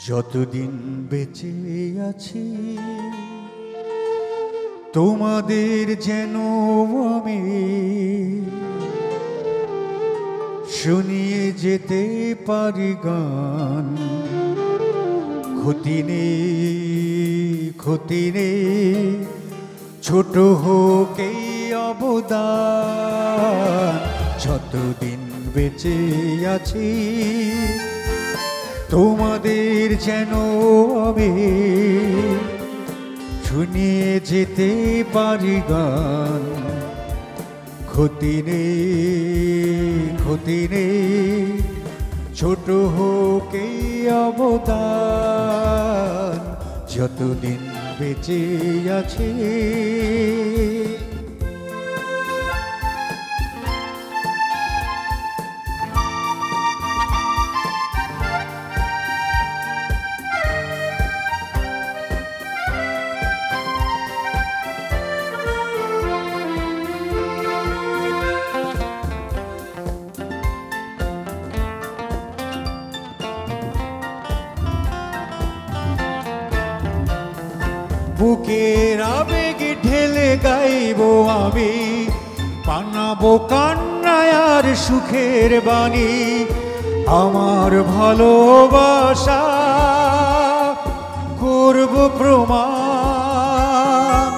যতদিন বেঁচে আছি তোমাদের যেন আমি শুনিয়ে যেতে পারি গান। ক্ষতি নেই ছোট হোক এই অবদান। যতদিন বেঁচে আছি তোমাদের যেন আমি শুনিয়ে যেতে পারি গান। ক্ষতি নেই ছোট হোক এই অবদান। যতদিন বেঁচে আছি বুকের আবেগ ঢেলে গাইব আমি, বানাবো কান্নায় আর সুখের বাণী। আমার ভালোবাসা করব প্রমাণ।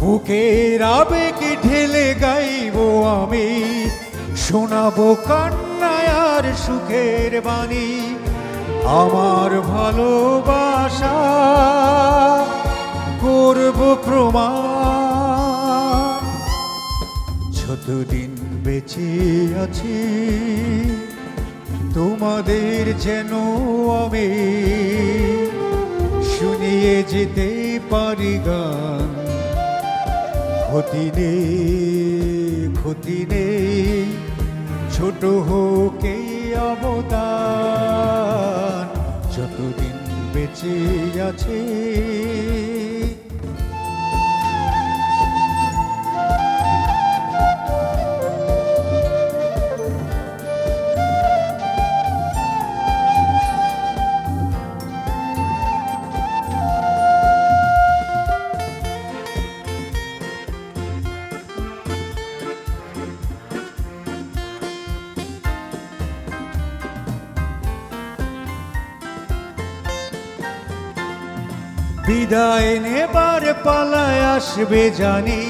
বুকের আবেগ ঢেলে গাইব আমি, শোনাবো কান্নায় আর সুখের বাণী। আমার ভালোবাসা করব প্রমাণ। যতদিন বেঁচে আছি তোমাদের যেন আমি শুনিয়ে যেতে পারি গান। ক্ষতি নেই ছোট হোক এই অবদান। যতদিন বেঁচে আছি বিদায় নেবার পালায় আসবে জানি,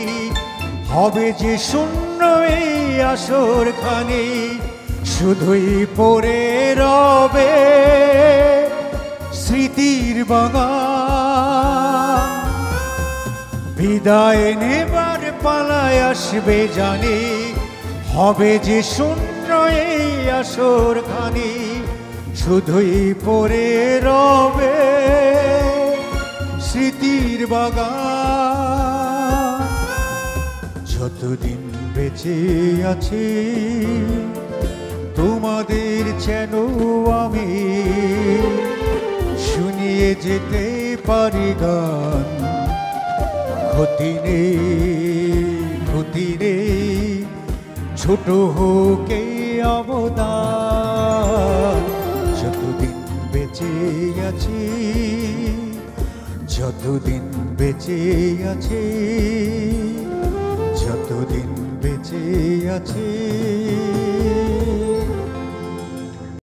হবে যে শূন্য এই আসর খানি। শুধুই পড়ে রবে স্মৃতির বাগান। বিদায় নেবার পালায় আসবে জানি, হবে যে শূন্য এই আসর খানি। শুধুই পড়ে রবে স্মৃতির বাগান। যতদিন বেঁচে আছি তোমাদের যেন আমি শুনিয়ে যেতে পারি গান। ক্ষতি নেই ছোট হোক এই অবদান। যতদিন বেঁচে আছি যতদিন বেঁচে আছি যতদিন বেঁচে আছি।